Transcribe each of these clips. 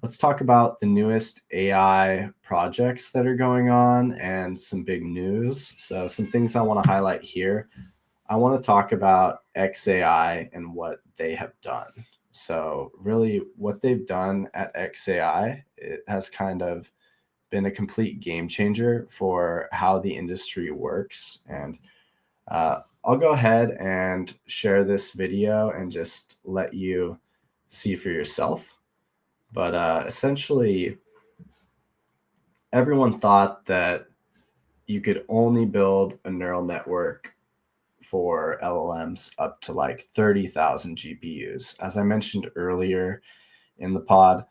let's talk about the newest AI projects that are going on and some big news. So some things I want to highlight here. I want to talk about XAI and what they have done. So really what they've done at XAI, it has kind of been a complete game changer for how the industry works. And I'll go ahead and share this video and just let you see for yourself. But essentially, everyone thought that you could only build a neural network for LLMs up to like 30,000 GPUs. As I mentioned earlier in the pod,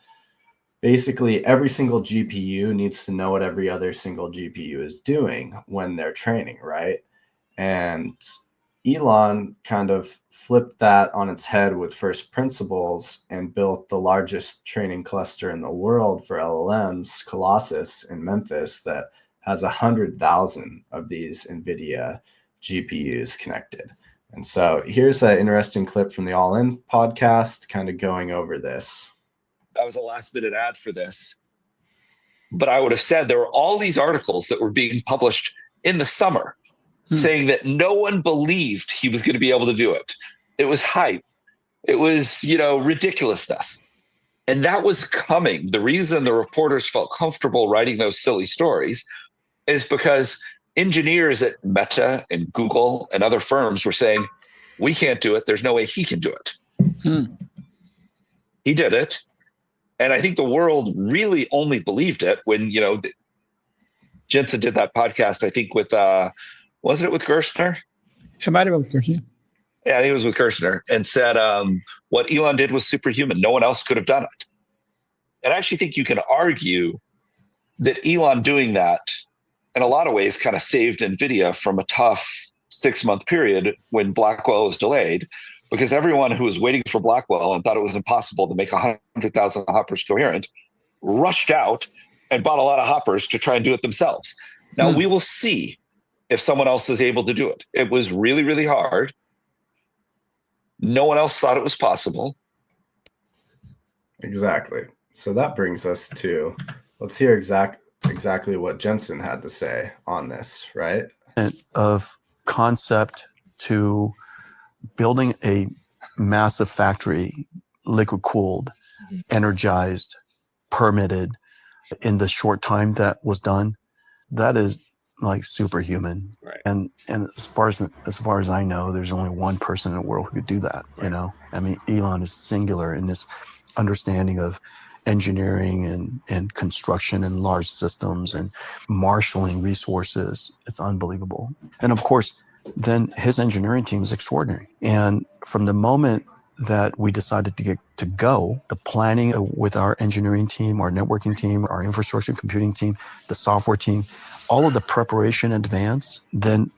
basically every single GPU needs to know what every other single GPU is doing when they're training, right? And Elon kind of flipped that on its head with first principles and built the largest training cluster in the world for LLMs, Colossus in Memphis, that has 100,000 of these NVIDIA GPUs connected. And so here's an interesting clip from the All In podcast kind of going over this. I was a last minute ad for this, but I would have said there were all these articles that were being published in the summer saying that no one believed he was going to be able to do it. It was hype. It was, ridiculousness. And that was coming. The reason the reporters felt comfortable writing those silly stories is because engineers at Meta and Google and other firms were saying, we can't do it. There's no way he can do it. He did it. And I think the world really only believed it when, Jensen did that podcast, I think with, wasn't it with Gerstner? It might have been with Gerstner. Yeah, I think it was with Gerstner, and said what Elon did was superhuman. No one else could have done it. And I actually think you can argue that Elon doing that in a lot of ways kind of saved NVIDIA from a tough 6-month period when Blackwell was delayed, because everyone who was waiting for Blackwell and thought it was impossible to make 100,000 hoppers coherent rushed out and bought a lot of hoppers to try and do it themselves. Now we will see if someone else is able to do it. It was really, really hard. No one else thought it was possible. Exactly. So that brings us to, let's hear exactly what Jensen had to say on this, right? Of concept to building a massive factory, liquid cooled, energized, permitted in the short time that was done, that is like superhuman. Right. And as far as I know, there's only one person in the world who could do that. Right. I mean, Elon is singular in this understanding of engineering and construction and large systems and marshaling resources. It's unbelievable. And of course, then his engineering team is extraordinary. And from the moment that we decided to go, the planning with our engineering team, our networking team, our infrastructure computing team, the software team, all of the preparation in advance, then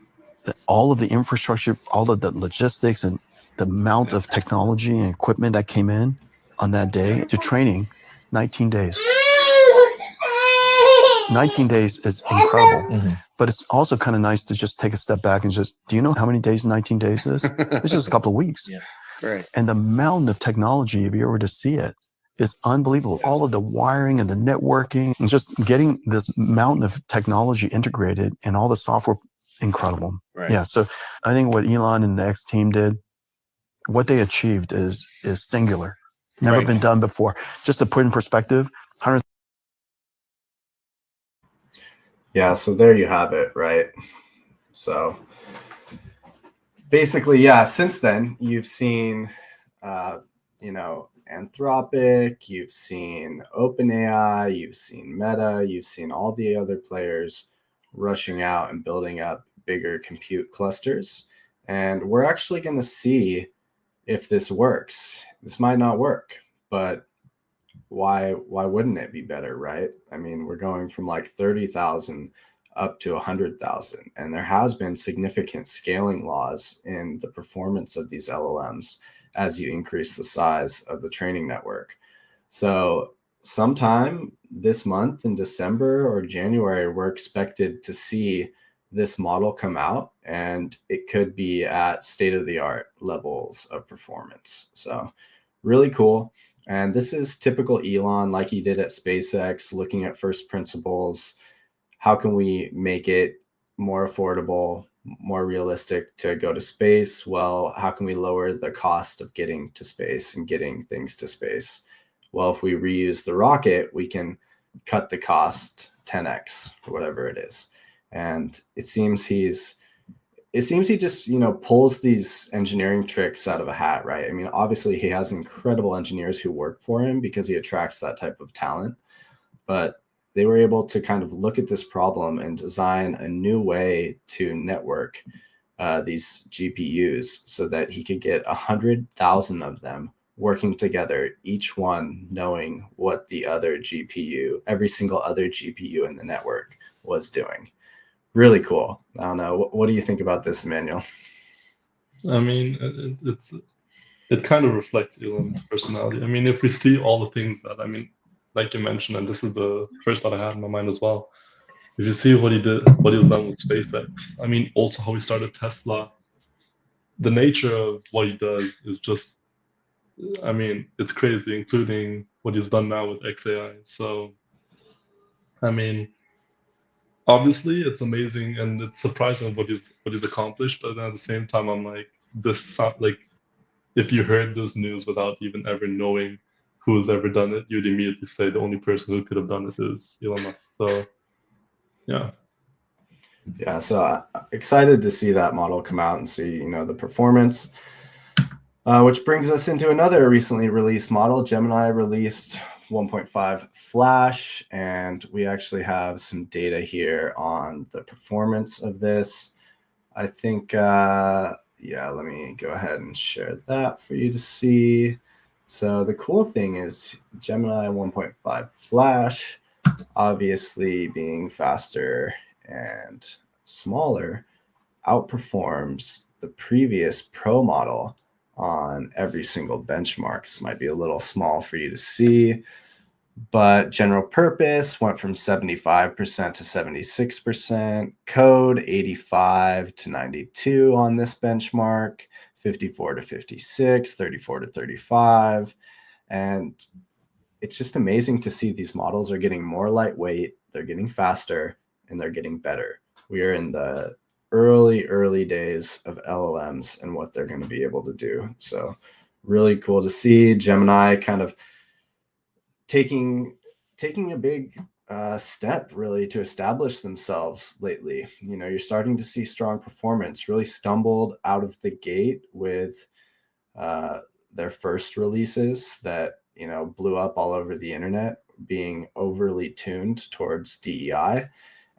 all of the infrastructure, all of the logistics and the amount of technology and equipment that came in on that day to training, 19 days. 19 days is incredible, but it's also kind of nice to just take a step back and just, do you know how many days 19 days is? It's just a couple of weeks. Yeah. Right. And the mountain of technology, if you were to see it, is unbelievable. All of the wiring and the networking and just getting this mountain of technology integrated and all the software, incredible. Right. Yeah. So I think what Elon and the X team did, what they achieved is singular. Never been done before. Just to put in perspective, 100. Yeah, so there you have it, right? So basically, yeah, since then, you've seen, Anthropic, you've seen OpenAI, you've seen Meta, you've seen all the other players rushing out and building up bigger compute clusters. And we're actually going to see if this works. This might not work, but why wouldn't it be better, right? I mean, we're going from like 30,000 up to 100,000, and there has been significant scaling laws in the performance of these LLMs as you increase the size of the training network. So sometime this month in December or January, we're expected to see this model come out, and it could be at state-of-the-art levels of performance. So really cool. And this is typical Elon, like he did at SpaceX, looking at first principles. How can we make it more affordable, more realistic to go to space? Well, how can we lower the cost of getting to space and getting things to space? Well, if we reuse the rocket, we can cut the cost 10x or whatever it is. And it seems he just, pulls these engineering tricks out of a hat, right? I mean, obviously he has incredible engineers who work for him because he attracts that type of talent, but they were able to kind of look at this problem and design a new way to network these GPUs so that he could get 100,000 of them working together, each one knowing what the other GPU, every single other GPU in the network was doing. Really cool. I don't know. What do you think about this, Emmanuel? I mean, it kind of reflects Elon's personality. I mean, if we see all the things that, I mean, like you mentioned, and this is the first thought I had in my mind as well. If you see what he did, what he was done with SpaceX, I mean, also how he started Tesla, the nature of what he does is just, I mean, it's crazy, including what he's done now with XAI. So, I mean, obviously it's amazing and it's surprising what he's accomplished, but then at the same time, I'm like, like if you heard this news without even ever knowing who has ever done it, you'd immediately say the only person who could have done it is Elon Musk. So, yeah. Yeah, so I'm excited to see that model come out and see, the performance. Which brings us into another recently released model. Gemini released 1.5 Flash, and we actually have some data here on the performance of this. I think, let me go ahead and share that for you to see. So the cool thing is Gemini 1.5 Flash, obviously being faster and smaller, outperforms the previous Pro model on every single benchmark. This might be a little small for you to see, but general purpose went from 75% to 76%, code 85 to 92 on this benchmark, 54 to 56, 34 to 35. And it's just amazing to see these models are getting more lightweight, they're getting faster, and they're getting better. We are in the early days of LLMs and what they're going to be able to do. So really cool to see Gemini kind of taking a big step really to establish themselves lately. You're starting to see strong performance. Really stumbled out of the gate with their first releases that blew up all over the internet, being overly tuned towards DEI.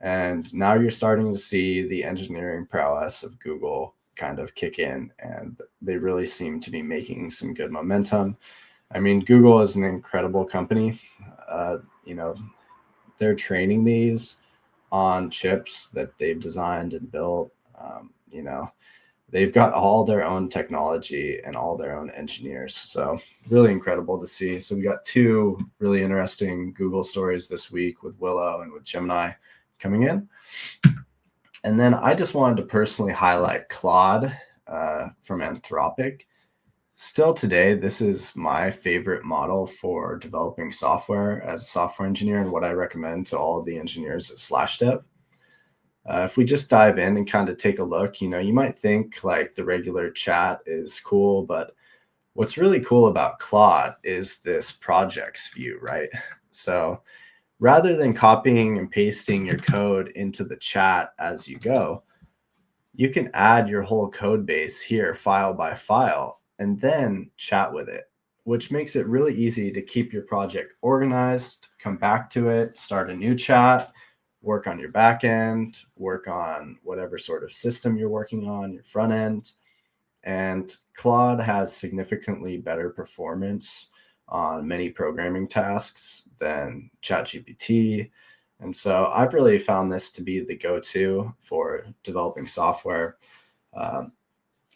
And now you're starting to see the engineering prowess of Google kind of kick in, and they really seem to be making some good momentum. I mean, Google is an incredible company. They're training these on chips that they've designed and built. They've got all their own technology and all their own engineers. So really incredible to see. So we got two really interesting Google stories this week with Willow and with Gemini coming in. And then I just wanted to personally highlight Claude from Anthropic. Still today, this is my favorite model for developing software as a software engineer, and what I recommend to all of the engineers at SlashDev. If we just dive in and kind of take a look, you might think like the regular chat is cool, but what's really cool about Claude is this projects view, right? So rather than copying and pasting your code into the chat as you go, you can add your whole code base here, file by file, and then chat with it, which makes it really easy to keep your project organized, come back to it, start a new chat, work on your back end, work on whatever sort of system you're working on, your front end. And Claude has significantly better performance on many programming tasks than ChatGPT. And so I've really found this to be the go-to for developing software.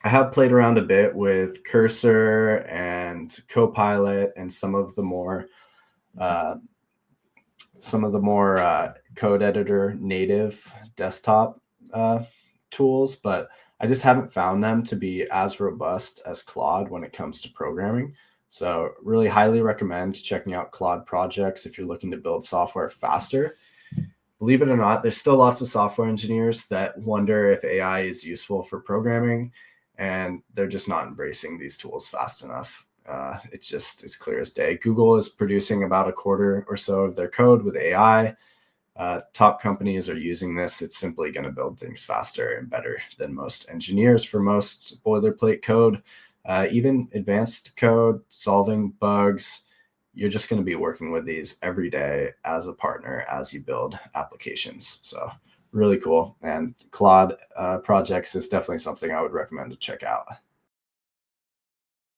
I have played around a bit with Cursor and Copilot and some of the more code editor native desktop tools, but I just haven't found them to be as robust as Claude when it comes to programming. So really highly recommend checking out Claude projects if you're looking to build software faster. Believe it or not, there's still lots of software engineers that wonder if AI is useful for programming, and they're just not embracing these tools fast enough. It's clear as day. Google is producing about a quarter or so of their code with AI. Top companies are using this. It's simply going to build things faster and better than most engineers for most boilerplate code. Even advanced code, solving bugs, you're just going to be working with these every day as a partner as you build applications. So really cool. And Claude projects is definitely something I would recommend to check out.